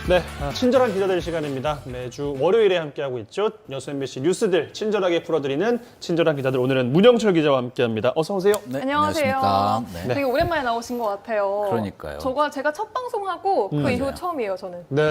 네, 친절한 기자들 시간입니다. 매주 월요일에 함께하고 있죠. 여수 MBC 뉴스들 친절하게 풀어드리는 친절한 기자들. 오늘은 문영철 기자와 함께합니다. 어서 오세요. 네, 안녕하세요. 안녕하십니까. 되게 오랜만에 나오신 것 같아요. 그러니까요. 제가 첫 방송하고 그 이후 맞아요. 처음이에요, 저는. 네,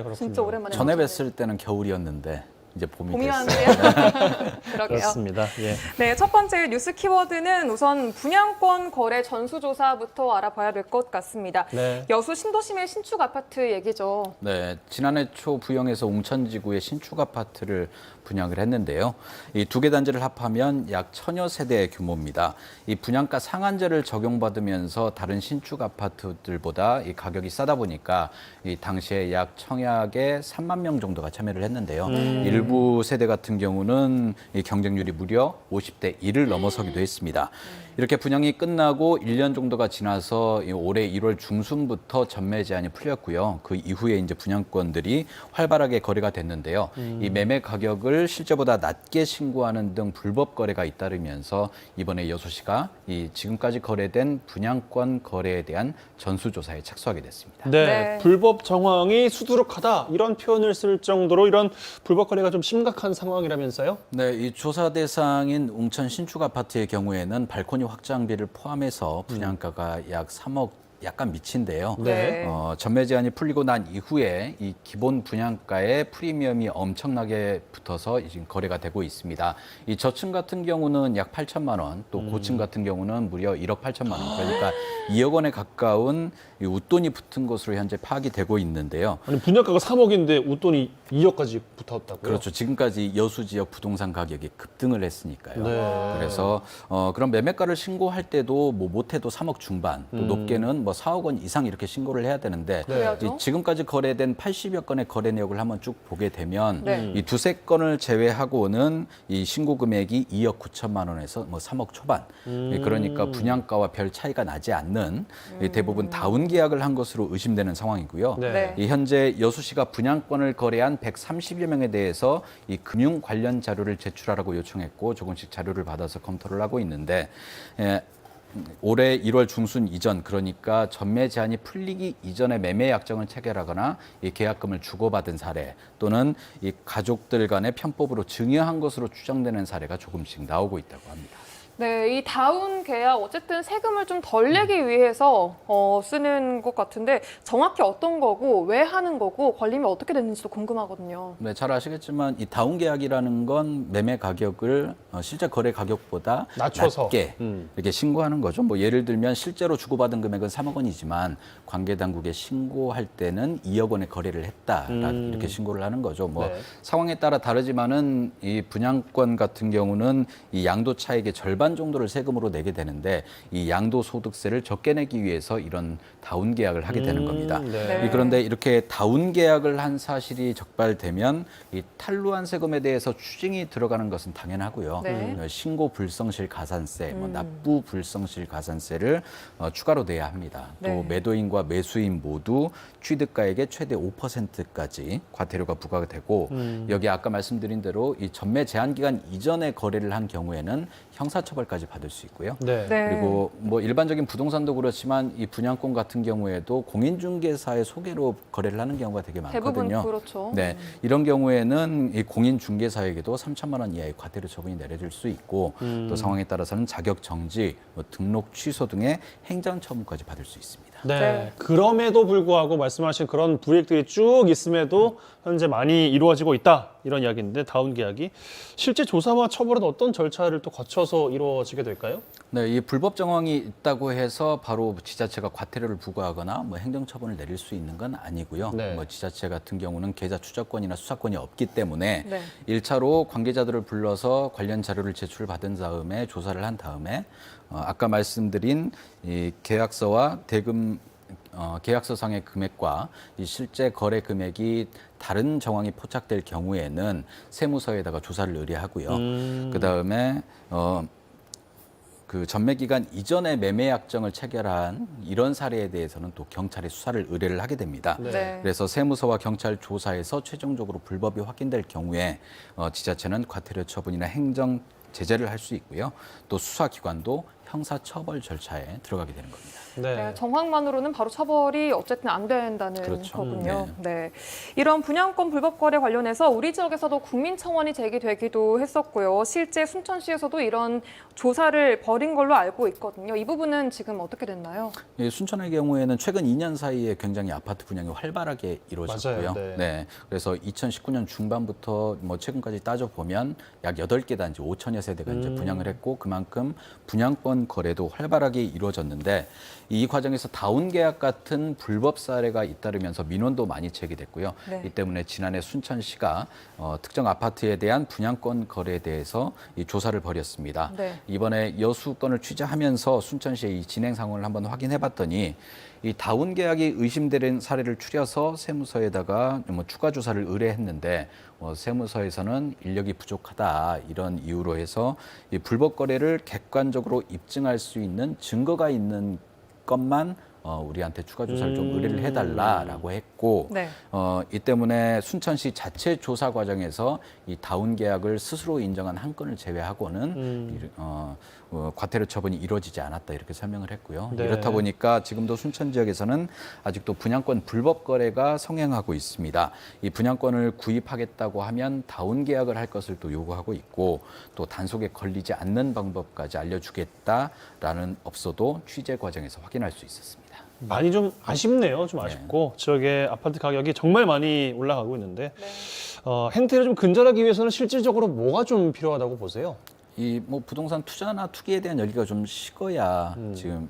그렇군요. 진짜 오랜만에 전에 나오셨네요. 뵀을 때는 겨울이었는데 이제 봄이 봄이 됐어요. 왔는데요. 그러게요. 그렇습니다. 예. 네, 첫 번째 뉴스 키워드는 우선 분양권 거래 전수조사부터 알아봐야 될 것 같습니다. 네. 여수 신도심의 신축 아파트 얘기죠. 네, 지난해 초 부영에서 웅천지구의 신축 아파트를 분양을 했는데요. 이 두 개 단지를 합하면 약 1000여 세대의 규모입니다. 이 분양가 상한제를 적용받으면서 다른 신축 아파트들보다 이 가격이 싸다 보니까 이 당시에 약 청약에 3만 명 정도가 참여를 했는데요. 일부 세대 같은 경우는 이 경쟁률이 무려 50대 1을 넘어서기도 했습니다. 이렇게 분양이 끝나고 1년 정도가 지나서 올해 1월 중순부터 전매 제한이 풀렸고요. 그 이후에 이제 분양권들이 활발하게 거래가 됐는데요. 이 매매 가격을 실제보다 낮게 신고하는 등 불법 거래가 잇따르면서 이번에 여수시가 이 지금까지 거래된 분양권 거래에 대한 전수조사에 착수하게 됐습니다. 네, 네. 불법 정황이 수두룩하다 이런 표현을 쓸 정도로 이런 불법 거래가 좀 심각한 상황이라면서요? 네, 이 조사 대상인 웅천 신축 아파트의 경우에는 발코니 확장비를 포함해서 분양가가 약 3억 약간 미친데요. 네. 전매 제한이 풀리고 난 이후에 이 기본 분양가에 프리미엄이 엄청나게 붙어서 지금 거래가 되고 있습니다. 이 저층 같은 경우는 약 8천만 원, 또 고층 같은 경우는 무려 1억 8천만 원, 그러니까 2억 원에 가까운 이 웃돈이 붙은 것으로 현재 파악이 되고 있는데요. 아니 분양가가 3억인데 웃돈이 2억까지 붙었다고요? 그렇죠. 지금까지 여수 지역 부동산 가격이 급등을 했으니까요. 네. 그래서 그런 매매가를 신고할 때도 뭐 못해도 3억 중반, 또 높게는 뭐 4억 원 이상 이렇게 신고를 해야 되는데 그래야죠. 이 지금까지 거래된 80여 건의 거래 내역을 한번 쭉 보게 되면 네. 이 두세 건을 제외하고는 이 신고 금액이 2억 9천만 원에서 뭐 3억 초반. 그러니까 분양가와 별 차이가 나지 않는 이 대부분 다운 계약을 한 것으로 의심되는 상황이고요. 네. 네. 이 현재 여수시가 분양권을 거래한 130여 명에 대해서 이 금융 관련 자료를 제출하라고 요청했고 조금씩 자료를 받아서 검토를 하고 있는데 올해 1월 중순 이전, 그러니까 전매 제한이 풀리기 이전에 매매 약정을 체결하거나 이 계약금을 주고받은 사례, 또는 이 가족들 간의 편법으로 증여한 것으로 추정되는 사례가 조금씩 나오고 있다고 합니다. 네, 이 다운 계약 어쨌든 세금을 좀 덜 내기 위해서 쓰는 것 같은데 정확히 어떤 거고 왜 하는 거고 관리면 어떻게 됐는지도 궁금하거든요. 네, 잘 아시겠지만 이 다운 계약이라는 건 매매 가격을 실제 거래 가격보다 낮춰서. 낮게 이렇게 신고하는 거죠. 뭐 예를 들면 실제로 주고받은 금액은 3억 원이지만 관계 당국에 신고할 때는 2억 원의 거래를 했다 이렇게 신고를 하는 거죠. 뭐 네. 상황에 따라 다르지만은 이 분양권 같은 경우는 이 양도 차익의 절반 정도를 세금으로 내게 되는데 이 양도소득세를 적게 내기 위해서 이런 다운 계약을 하게 되는 겁니다. 네. 그런데 이렇게 다운 계약을 한 사실이 적발되면 이 탈루한 세금에 대해서 추징이 들어가는 것은 당연하고요. 네. 신고 불성실 가산세, 뭐 납부 불성실 가산세를 추가로 내야 합니다. 또 네. 매도인과 매수인 모두 취득가액의 최대 5%까지 과태료가 부과가 되고 여기 아까 말씀드린 대로 이 전매 제한 기간 이전에 거래를 한 경우에는 형사처벌까지 받을 수 있고요. 네. 네. 그리고 뭐 일반적인 부동산도 그렇지만 이 분양권 같은 경우에도 공인중개사의 소개로 거래를 하는 경우가 되게 대부분 많거든요. 그렇죠. 네, 이런 경우에는 이 공인중개사에게도 3천만 원 이하의 과태료 처분이 내려질 수 있고 또 상황에 따라서는 자격 정지, 뭐 등록 취소 등의 행정처분까지 받을 수 있습니다. 네. 네. 그럼에도 불구하고 말씀하신 그런 불이익들이 쭉 있음에도 현재 많이 이루어지고 있다 이런 이야기인데 다운 계약이 실제 조사와 처벌은 어떤 절차를 또 거쳐서 이루어지게 될까요? 네, 이 불법 정황이 있다고 해서 바로 지자체가 과태료를 부과하거나 뭐 행정처분을 내릴 수 있는 건 아니고요. 네. 뭐 지자체 같은 경우는 계좌 추적권이나 수사권이 없기 때문에 네. 1차로 관계자들을 불러서 관련 자료를 제출받은 다음에 조사를 한 다음에 아까 말씀드린 이 계약서와 대금 계약서상의 금액과 이 실제 거래 금액이 다른 정황이 포착될 경우에는 세무서에다가 조사를 의뢰하고요. 그다음에 그 전매 기간 이전에 매매 약정을 체결한 이런 사례에 대해서는 또 경찰에 수사를 의뢰를 하게 됩니다. 네. 그래서 세무서와 경찰 조사에서 최종적으로 불법이 확인될 경우에 지자체는 과태료 처분이나 행정 제재를 할 수 있고요. 또 수사기관도 형사처벌 절차에 들어가게 되는 겁니다. 네, 정황만으로는 바로 처벌이 어쨌든 안 된다는 그렇죠. 거군요. 네. 이런 분양권 불법 거래 관련해서 우리 지역에서도 국민청원이 제기되기도 했었고요. 실제 순천시에서도 이런 조사를 벌인 걸로 알고 있거든요. 이 부분은 지금 어떻게 됐나요? 예, 순천의 경우에는 최근 2년 사이에 굉장히 아파트 분양이 활발하게 이루어졌고요. 맞아요. 네. 그래서 2019년 중반부터 뭐 최근까지 따져 보면 약 8개 단지 5천여 세대가 이제 분양을 했고 그만큼 분양권 거래도 활발하게 이루어졌는데 이 과정에서 다운 계약 같은 불법 사례가 잇따르면서 민원도 많이 제기됐고요. 네. 이 때문에 지난해 순천시가 특정 아파트에 대한 분양권 거래에 대해서 이 조사를 벌였습니다. 네. 이번에 여수 건을 취재하면서 순천시의 이 진행 상황을 한번 확인해 봤더니 이 다운 계약이 의심되는 사례를 추려서 세무서에다가 뭐 추가 조사를 의뢰했는데 세무서에서는 인력이 부족하다 이런 이유로 해서 이 불법 거래를 객관적으로 입증할 수 있는 증거가 있는 것만 우리한테 추가 조사를 좀 의뢰를 해달라라고 했고 네. 이 때문에 순천시 자체 조사 과정에서 이 다운 계약을 스스로 인정한 한 건을 제외하고는 과태료 처분이 이루어지지 않았다 이렇게 설명을 했고요. 네. 이렇다 보니까 지금도 순천 지역에서는 아직도 분양권 불법 거래가 성행하고 있습니다. 이 분양권을 구입하겠다고 하면 다운 계약을 할 것을 또 요구하고 있고 또 단속에 걸리지 않는 방법까지 알려주겠다라는 업소도 취재 과정에서 확인할 수 있었습니다. 많이 좀 아쉽네요. 좀 아쉽고 지역의 아파트 가격이 정말 많이 올라가고 있는데 행태를 좀 근절하기 위해서는 실질적으로 뭐가 좀 필요하다고 보세요? 이 뭐 부동산 투자나 투기에 대한 열기가 좀 식어야 지금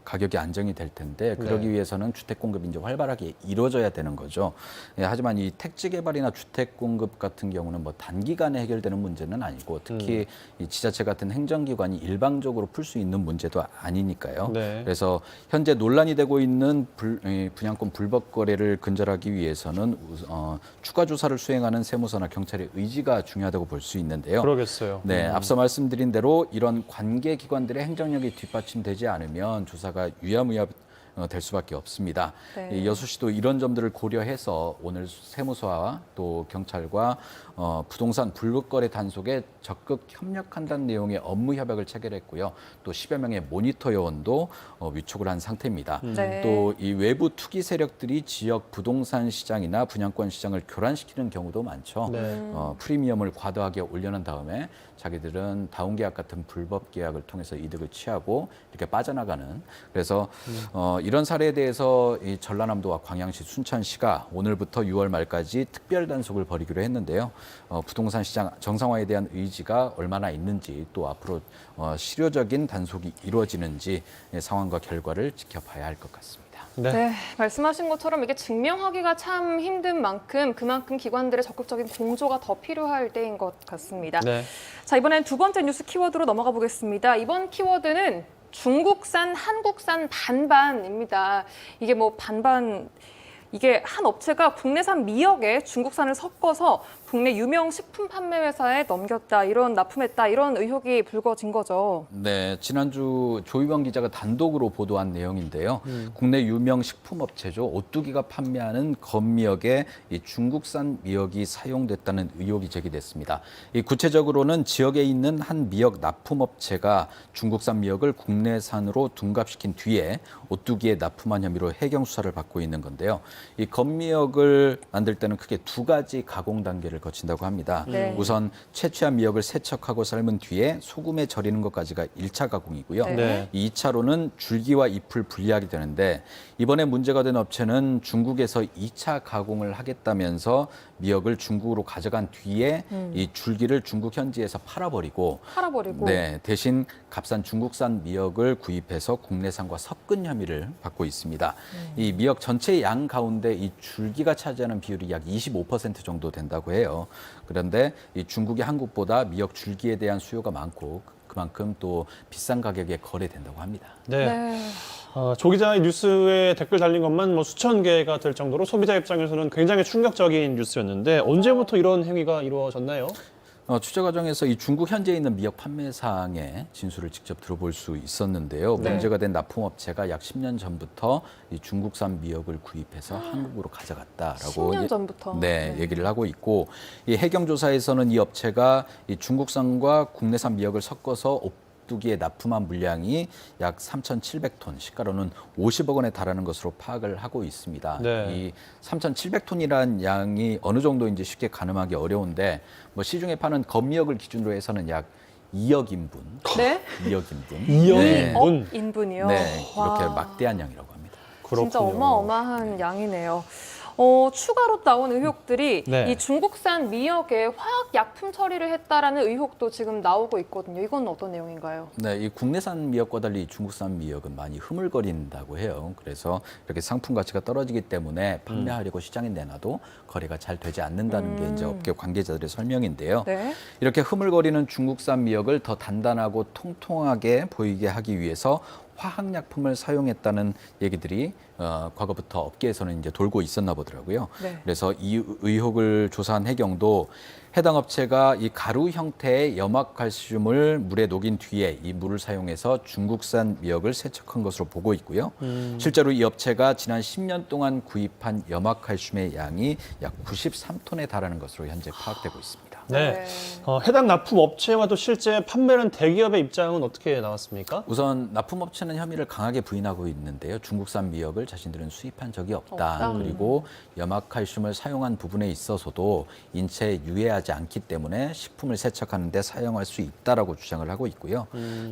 가격이 안정이 될 텐데 그러기 네. 위해서는 주택 공급이 이제 활발하게 이루어져야 되는 거죠. 예, 하지만 이 택지 개발이나 주택 공급 같은 경우는 뭐 단기간에 해결되는 문제는 아니고 특히 이 지자체 같은 행정기관이 일방적으로 풀 수 있는 문제도 아니니까요. 네. 그래서 현재 논란이 되고 있는 분양권 불법 거래를 근절하기 위해서는 추가 조사를 수행하는 세무서나 경찰의 의지가 중요하다고 볼 수 있는데요. 그러겠어요. 네, 앞서 말씀드린 대로 이런 관계 기관들의 행정력이 뒷받침되지 않으면 조사가 유야무야 될 수밖에 없습니다. 네. 이 여수시도 이런 점들을 고려해서 오늘 세무서와 또 경찰과 부동산 불법거래 단속에 적극 협력한다는 내용의 업무 협약을 체결했고요. 또 10여 명의 모니터 요원도 위촉을 한 상태입니다. 네. 또 이 외부 투기 세력들이 지역 부동산 시장이나 분양권 시장을 교란시키는 경우도 많죠. 네. 프리미엄을 과도하게 올려놓은 다음에 자기들은 다운 계약 같은 불법 계약을 통해서 이득을 취하고 이렇게 빠져나가는 그래서 이런 사례에 대해서 이 전라남도와 광양시, 순천시가 오늘부터 6월 말까지 특별 단속을 벌이기로 했는데요. 부동산 시장 정상화에 대한 의지가 얼마나 있는지 또 앞으로 실효적인 단속이 이루어지는지 상황과 결과를 지켜봐야 할 것 같습니다. 네, 말씀하신 것처럼 이게 증명하기가 참 힘든 만큼 그만큼 기관들의 적극적인 공조가 더 필요할 때인 것 같습니다. 네. 자, 이번엔 두 번째 뉴스 키워드로 넘어가 보겠습니다. 이번 키워드는 중국산, 한국산 반반입니다. 이게 뭐 반반, 이게 한 업체가 국내산 미역에 중국산을 섞어서 국내 유명 식품 판매 회사에 넘겼다, 납품했다, 이런 의혹이 불거진 거죠. 네, 지난주 조희병 기자가 단독으로 보도한 내용인데요. 국내 유명 식품업체죠. 오뚜기가 판매하는 건미역에 이 중국산 미역이 사용됐다는 의혹이 제기됐습니다. 이 구체적으로는 지역에 있는 한 미역 납품업체가 중국산 미역을 국내산으로 둔갑시킨 뒤에 오뚜기에 납품한 혐의로 해경 수사를 받고 있는 건데요. 이 건미역을 만들 때는 크게 두 가지 가공 단계를 거친다고 합니다. 네. 우선 채취한 미역을 세척하고 삶은 뒤에 소금에 절이는 것까지가 1차 가공이고요. 네. 2차로는 줄기와 잎을 분리하게 되는데 이번에 문제가 된 업체는 중국에서 2차 가공을 하겠다면서 미역을 중국으로 가져간 뒤에 이 줄기를 중국 현지에서 팔아버리고 네, 대신 값싼 중국산 미역을 구입해서 국내산과 섞은 혐의를 받고 있습니다. 이 미역 전체 양 가운데 이 줄기가 차지하는 비율이 약 25% 정도 된다고 해요. 그런데 이 중국이 한국보다 미역 줄기에 대한 수요가 많고 그만큼 또 비싼 가격에 거래된다고 합니다. 네. 네. 조 기자의 뉴스에 댓글 달린 것만 뭐 수천 개가 될 정도로 소비자 입장에서는 굉장히 충격적인 뉴스였는데 언제부터 이런 행위가 이루어졌나요? 취재 과정에서 이 중국 현지에 있는 미역 판매상의 진술을 직접 들어볼 수 있었는데요. 네. 문제가 된 납품업체가 약 10년 전부터 이 중국산 미역을 구입해서 한국으로 가져갔다라고 10년 전부터. 네, 얘기를 하고 있고 이 해경 조사에서는 이 업체가 이 중국산과 국내산 미역을 섞어서 오뚜기에 납품한 물량이 약 3,700톤, 시가로는 50억 원에 달하는 것으로 파악을 하고 있습니다. 네. 이 3,700톤이라는 양이 어느 정도인지 쉽게 가늠하기 어려운데 뭐 시중에 파는 검미역을 기준으로 해서는 약 2억 인분, 네? 2억 인분. 2억 네. 인분? 인분이요? 네, 이렇게 와. 막대한 양이라고 합니다. 진짜 그렇군요. 어마어마한 양이네요. 추가로 나온 의혹들이 네. 이 중국산 미역에 화학 약품 처리를 했다라는 의혹도 지금 나오고 있거든요. 이건 어떤 내용인가요? 네, 이 국내산 미역과 달리 중국산 미역은 많이 흐물거린다고 해요. 그래서 이렇게 상품 가치가 떨어지기 때문에 판매하려고 시장에 내놔도 거래가 잘 되지 않는다는 게 이제 업계 관계자들의 설명인데요. 네. 이렇게 흐물거리는 중국산 미역을 더 단단하고 통통하게 보이게 하기 위해서 화학약품을 사용했다는 얘기들이 과거부터 업계에서는 이제 돌고 있었나 보더라고요. 네. 그래서 이 의혹을 조사한 해경도 해당 업체가 이 가루 형태의 염화칼슘을 물에 녹인 뒤에 이 물을 사용해서 중국산 미역을 세척한 것으로 보고 있고요. 실제로 이 업체가 지난 10년 동안 구입한 염화칼슘의 양이 약 93톤에 달하는 것으로 현재 파악되고 있습니다. 네. 해당 납품 업체와도 실제 판매한 대기업의 입장은 어떻게 나왔습니까? 우선 납품업체는 혐의를 강하게 부인하고 있는데요. 중국산 미역을 자신들은 수입한 적이 없다. 그리고 염화칼슘을 사용한 부분에 있어서도 인체에 유해하지 않기 때문에 식품을 세척하는 데 사용할 수 있다라고 주장을 하고 있고요.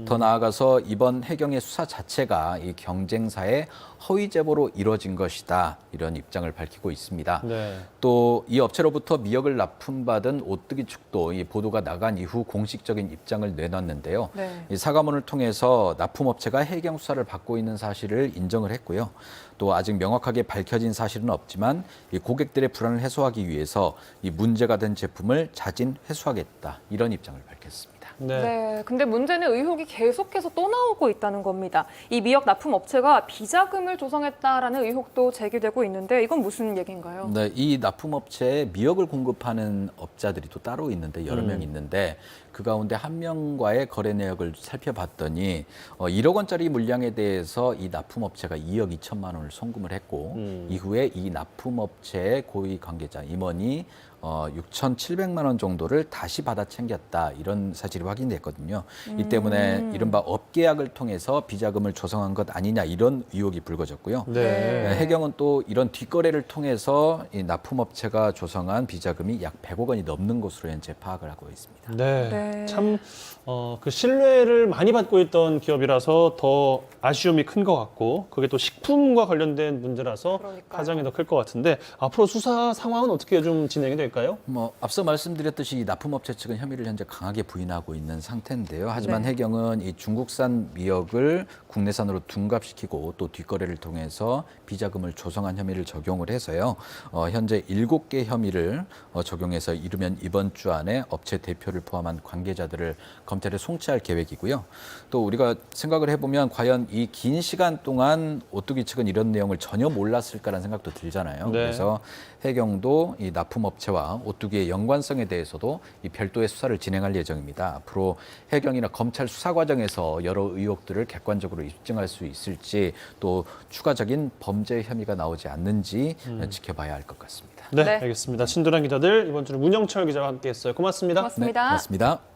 더 나아가서 이번 해경의 수사 자체가 이 경쟁사의 허위 제보로 이뤄진 것이다. 이런 입장을 밝히고 있습니다. 네. 또 이 업체로부터 미역을 납품받은 오뚜기 측도 이 보도가 나간 이후 공식적인 입장을 내놨는데요. 네. 이 사과문을 통해서 납품업체가 해경 수사를 받고 있는 사실을 인정을 했고요. 또 아직 명확하게 밝혀진 사실은 없지만 이 고객들의 불안을 해소하기 위해서 이 문제가 된 제품을 자진 회수하겠다. 이런 입장을 밝혔습니다. 네. 네. 근데 문제는 의혹이 계속해서 또 나오고 있다는 겁니다. 이 미역 납품 업체가 비자금을 조성했다라는 의혹도 제기되고 있는데 이건 무슨 얘기인가요? 네, 이 납품업체에 미역을 공급하는 업자들이 또 따로 있는데 여러 명 있는데 그 가운데 한 명과의 거래 내역을 살펴봤더니 1억 원짜리 물량에 대해서 이 납품업체가 2억 2천만 원을 송금을 했고 이후에 이 납품업체의 고위 관계자 임원이 6,700만 원 정도를 다시 받아 챙겼다 이런 사실이 확인됐거든요. 이 때문에 이른바 업계약을 통해서 비자금을 조성한 것 아니냐 이런 의혹이 불거졌고요. 네. 해경은 또 이런 뒷거래를 통해서 이 납품업체가 조성한 비자금이 약 100억 원이 넘는 것으로 현재 파악을 하고 있습니다. 네. 네. 참, 그 신뢰를 많이 받고 있던 기업이라서 더 아쉬움이 큰 것 같고, 그게 또 식품과 관련된 문제라서 그러니까요. 가장이 더 클 것 같은데, 앞으로 수사 상황은 어떻게 좀 진행이 될까요? 앞서 말씀드렸듯이 이 납품업체 측은 혐의를 현재 강하게 부인하고 있는 상태인데요. 하지만 네. 해경은 이 중국산 미역을 국내산으로 둔갑시키고 또 뒷거래를 통해서 비자금을 조성한 혐의를 적용을 해서요. 현재 7개 혐의를 적용해서 이르면 이번 주 안에 업체 대표를 포함한 관계자들을 검찰에 송치할 계획이고요. 또 우리가 생각을 해보면 과연 이 긴 시간 동안 오뚜기 측은 이런 내용을 전혀 몰랐을까라는 생각도 들잖아요. 네. 그래서 해경도 이 납품업체와 오뚜기의 연관성에 대해서도 이 별도의 수사를 진행할 예정입니다. 앞으로 해경이나 검찰 수사 과정에서 여러 의혹들을 객관적으로 입증할 수 있을지 또 추가적인 범죄 혐의가 나오지 않는지 지켜봐야 할 것 같습니다. 네, 네. 알겠습니다. 친절한 기자들, 이번 주는 문영철 기자와 함께했어요. 고맙습니다. 고맙습니다. 네, 고맙습니다.